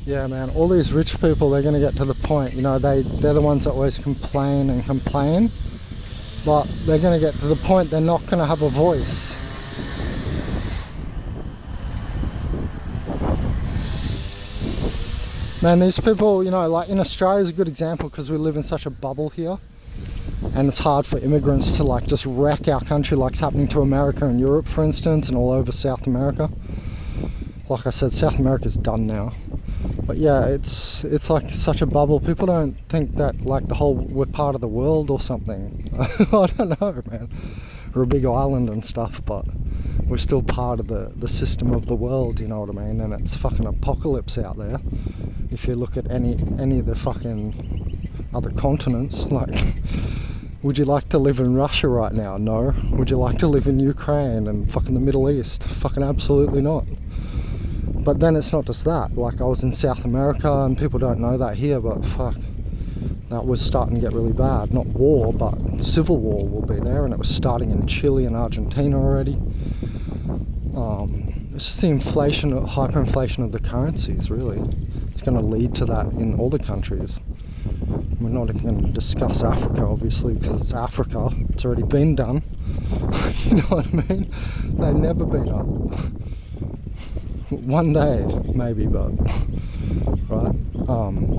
Yeah, man, all these rich people, they're going to get to the point, you know, they're the ones that always complain and complain, but they're going to get to the point they're not going to have a voice. Man, these people, you know, like in Australia is a good example because we live in such a bubble here, and it's hard for immigrants to like just wreck our country like it's happening to America and Europe, for instance, and all over South America. Like I said, South America's done now. But yeah, it's like such a bubble. People don't think that like we're part of the world or something. I don't know, man. We're a big island and stuff, but we're still part of the system of the world, you know what I mean? And it's fucking apocalypse out there. If you look at any of the fucking other continents, like, would you like to live in Russia right now? No. Would you like to live in Ukraine and fucking the Middle East? Fucking absolutely not. But then it's not just that. Like, I was in South America, and people don't know that here, but fuck, that was starting to get really bad. Not war, but civil war will be there, and it was starting in Chile and Argentina already. It's just the inflation, hyperinflation of the currencies, really. It's going to lead to that in all the countries. We're not even going to discuss Africa, obviously, because it's Africa. It's already been done. You know what I mean? They've never been up. One day, maybe, but right.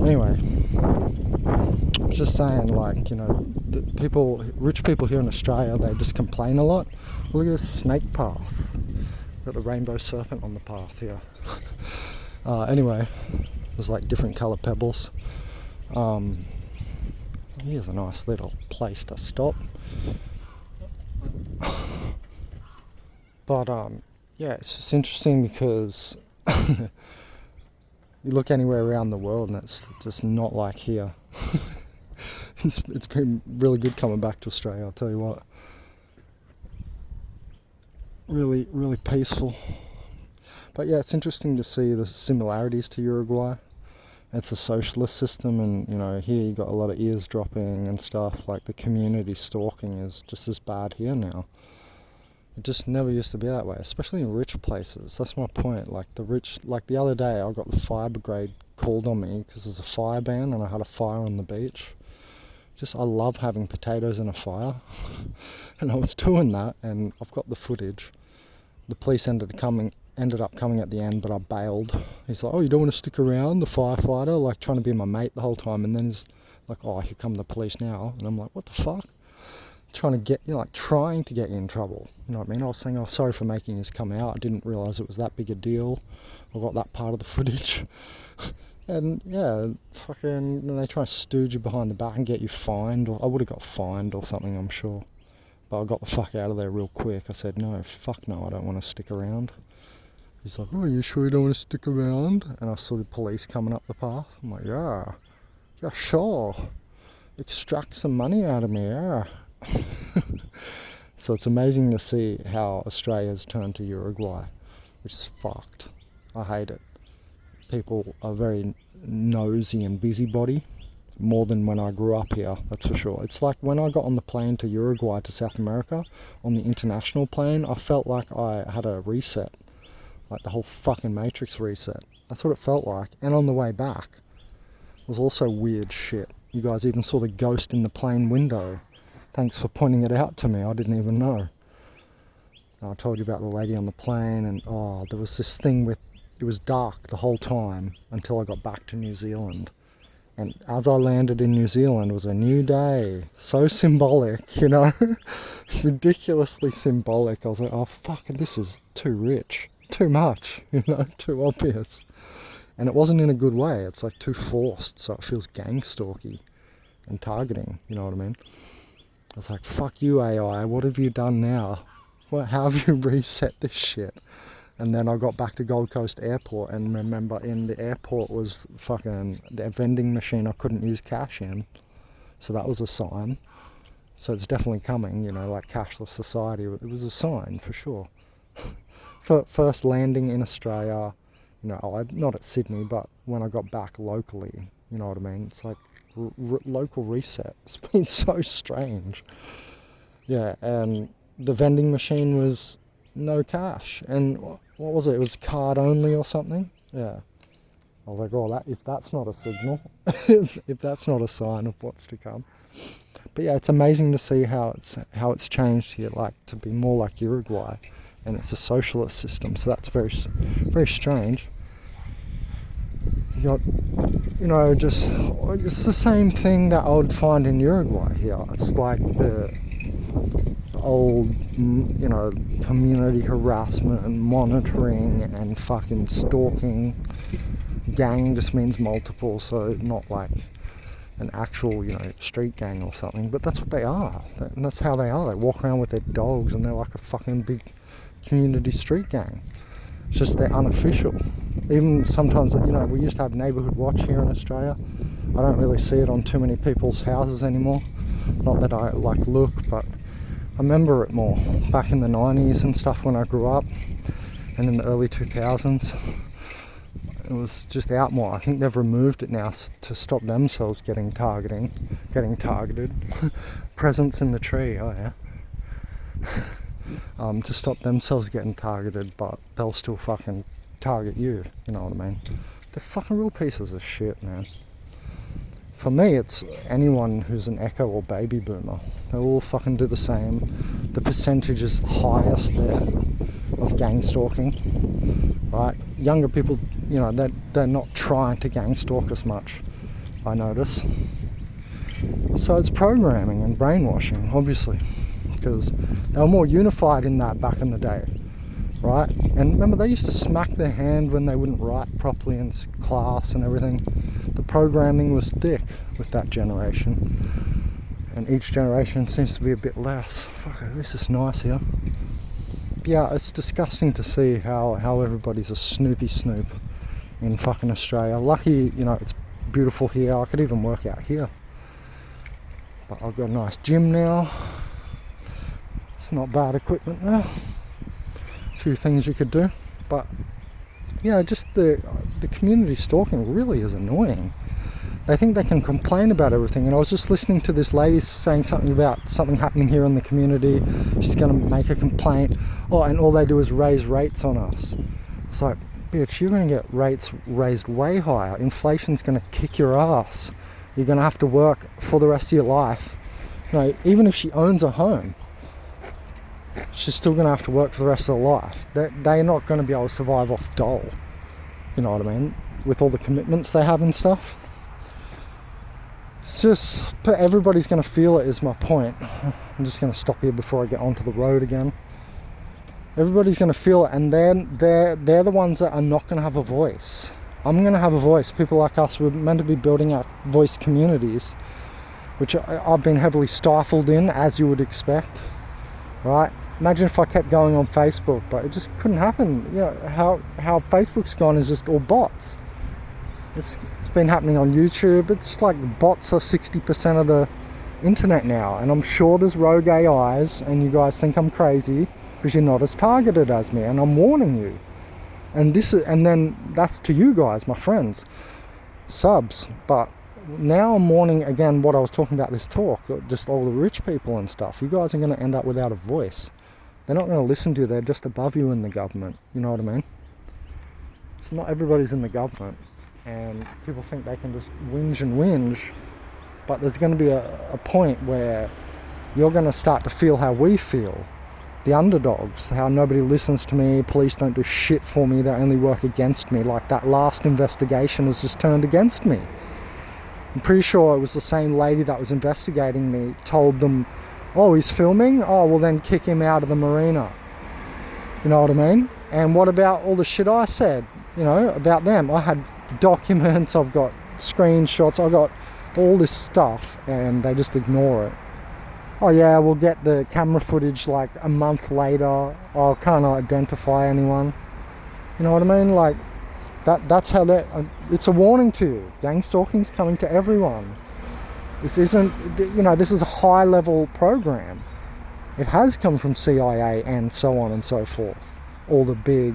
Anyway, I was just saying, like, you know, rich people here in Australia, they just complain a lot. Look at this snake path. Got the rainbow serpent on the path here. Anyway, there's like different colour pebbles. Here's a nice little place to stop. But yeah, it's just interesting because you look anywhere around the world and it's just not like here. It's been really good coming back to Australia, I'll tell you what. Really, really peaceful. But yeah, it's interesting to see the similarities to Uruguay. It's a socialist system, and you know, here you got a lot of eavesdropping and stuff. Like, the community stalking is just as bad here now. It just never used to be that way, especially in rich places. That's my point. Like, the other day I got the fire brigade called on me because there's a fire ban and I had a fire on the beach. I love having potatoes in a fire. And I was doing that, and I've got the footage. The police ended up coming at the end, but I bailed. He's like, oh, you don't want to stick around, the firefighter, like trying to be my mate the whole time. And then he's like, oh, here come the police now. And I'm like, what the fuck? Trying to get you in trouble. You know what I mean? I was saying, oh, sorry for making this come out. I didn't realise it was that big a deal. I got that part of the footage. And yeah, fucking, they try to stooge you behind the back and get you fined. Or I would have got fined or something, I'm sure. But I got the fuck out of there real quick. I said, no, fuck no, I don't want to stick around. He's like, oh, you sure you don't want to stick around? And I saw the police coming up the path. I'm like, yeah, sure. Extract some money out of me, yeah. So it's amazing to see how Australia's turned to Uruguay, which is fucked. I hate it. People are very nosy and busybody, more than when I grew up here, that's for sure. It's like when I got on the plane to Uruguay, to South America, on the international plane, I felt like I had a reset. Like the whole fucking Matrix reset. That's what it felt like. And on the way back, it was also weird shit. You guys even saw the ghost in the plane window. Thanks for pointing it out to me, I didn't even know. I told you about the lady on the plane, and there was this thing it was dark the whole time until I got back to New Zealand. And as I landed in New Zealand, it was a new day. So symbolic, you know? Ridiculously symbolic. I was like, oh fuck, this is too rich. Too much, you know, too obvious. And it wasn't in a good way. It's like too forced, so it feels gang stalky and targeting, you know what I mean? I was like, fuck you, AI, what have you done now? How have you reset this shit? And then I got back to Gold Coast Airport, and remember, in the airport was fucking the vending machine I couldn't use cash in. So that was a sign. So it's definitely coming, you know, like cashless society. It was a sign, for sure. First landing in Australia, you know, not at Sydney, but when I got back locally, you know what I mean? It's like local reset. It's been so strange. Yeah, and the vending machine was no cash. And what was it? It was card only or something? Yeah. I was like, oh, if that's not a signal, if that's not a sign of what's to come. But yeah, it's amazing to see how it's changed here, like to be more like Uruguay, and it's a socialist system. So that's very, very strange. You got, just it's the same thing that I would find in Uruguay here. It's like the old, community harassment and monitoring and fucking stalking. Gang just means multiple, so not like an actual, street gang or something, but that's what they are, and that's how they are. They walk around with their dogs and they're like a fucking big community street gang. It's just they're unofficial. Even sometimes, we used to have neighbourhood watch here in Australia. I don't really see it on too many people's houses anymore. Not that I look, but I remember it more back in the 90s and stuff when I grew up, and in the early 2000s. It was just out more. I think they've removed it now to stop themselves getting targeted. Presents in the tree, oh yeah. To stop themselves getting targeted, but they'll still fucking target you, you know what I mean? They're fucking real pieces of shit, man. For me, it's anyone who's an echo or baby boomer. They all fucking do the same. The percentage is the highest there of gang stalking, right? Younger people, they're not trying to gang stalk as much, I notice. So it's programming and brainwashing, obviously, because they were more unified in that back in the day, right? And remember, they used to smack their hand when they wouldn't write properly in class and everything. The programming was thick with that generation, and each generation seems to be a bit less. Fuck, this is nice here. Yeah, it's disgusting to see how everybody's a snoopy snoop in fucking Australia. Lucky, it's beautiful here. I could even work out here. But I've got a nice gym now. It's not bad equipment there. A few things you could do. But yeah, just the community stalking really is annoying. They think they can complain about everything, and I was just listening to this lady saying something about something happening here in the community. She's going to make a complaint. Oh, and all they do is raise rates on us. It's like, bitch, you're going to get rates raised way higher. Inflation's going to kick your ass. You're going to have to work for the rest of your life. Even if she owns a home, she's still going to have to work for the rest of her life. They're not going to be able to survive off dole. You know what I mean? With all the commitments they have and stuff. It's just, everybody's going to feel it is my point. I'm just going to stop here before I get onto the road again. Everybody's going to feel it, and they're the ones that are not going to have a voice. I'm going to have a voice. People like us, we're meant to be building our voice communities, which I've been heavily stifled in, as you would expect, right? Imagine if I kept going on Facebook, but it just couldn't happen. How Facebook's gone is just all bots. It's been happening on YouTube. It's like bots are 60% of the internet now, and I'm sure there's rogue AIs, and you guys think I'm crazy because you're not as targeted as me, and I'm warning you. And then that's to you guys, my friends, subs. But now I'm warning again what I was talking about this talk, just all the rich people and stuff. You guys are going to end up without a voice. They're not going to listen to you. They're just above you in the government. You know what I mean? So not everybody's in the government, and people think they can just whinge, but there's going to be a point where you're going to start to feel how we feel, the underdogs, how nobody listens to me, police don't do shit for me, they only work against me. Like that last investigation has just turned against me. I'm pretty sure it was the same lady that was investigating me told them, oh, he's filming? Oh, well then kick him out of the marina. You know what I mean? And what about all the shit I said, about them? I had documents, I've got screenshots, I've got all this stuff, and they just ignore it. Oh yeah, we'll get the camera footage like a month later. Oh, can't identify anyone. You know what I mean? Like, that's how it's a warning to you. Gang stalking's coming to everyone. This isn't, this is a high level program. It has come from CIA and so on and so forth. All the big,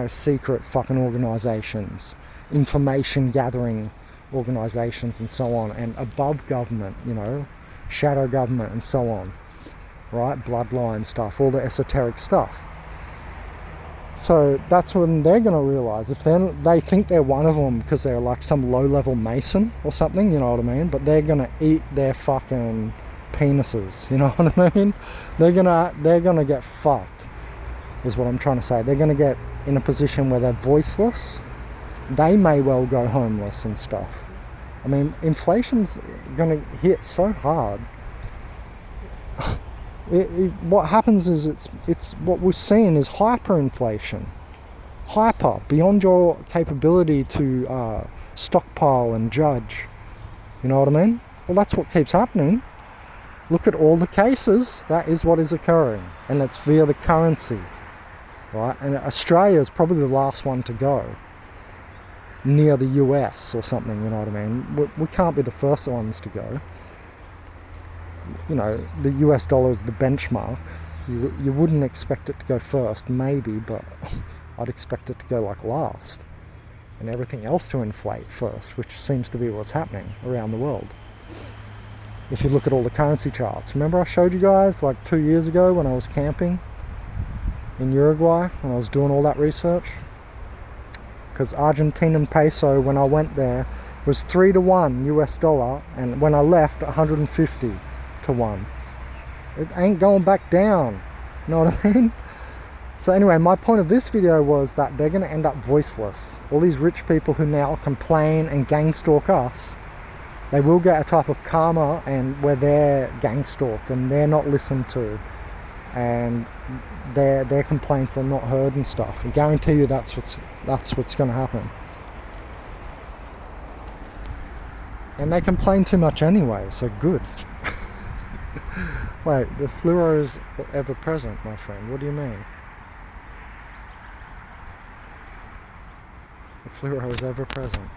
secret fucking organizations, information gathering organizations and so on, and above government, shadow government and so on, right? Bloodline stuff, all the esoteric stuff. So that's when they're going to realise, if they think they're one of them because they're like some low-level mason or something, you know what I mean? But they're going to eat their fucking penises, you know what I mean? They're gonna get fucked, is what I'm trying to say. They're going to get in a position where they're voiceless. They may well go homeless and stuff. I mean, inflation's going to hit so hard. What happens is it's what we're seeing is hyperinflation. Hyper, beyond your capability to stockpile and judge. You know what I mean? Well, that's what keeps happening. Look at all the cases. That is what is occurring. And it's via the currency. Right? And Australia is probably the last one to go. Near the US or something, you know what I mean? We can't be the first ones to go. You know, the US dollar is the benchmark. You wouldn't expect it to go first, maybe, but I'd expect it to go like last. And everything else to inflate first, which seems to be what's happening around the world. If you look at all the currency charts. Remember I showed you guys like 2 years ago when I was camping in Uruguay, when I was doing all that research? Because Argentinian peso, when I went there, was 3 to 1 US dollar, and when I left, 150 to 1. It ain't going back down, you know what I mean? So anyway, my point of this video was that they're going to end up voiceless. All these rich people who now complain and gang stalk us, they will get a type of karma, and where they're gang stalked and they're not listened to, and their complaints are not heard and stuff. I guarantee you that's what's going to happen. And they complain too much anyway, so good. Wait, the fluoro is ever present, my friend. What do you mean? The fluoro is ever present.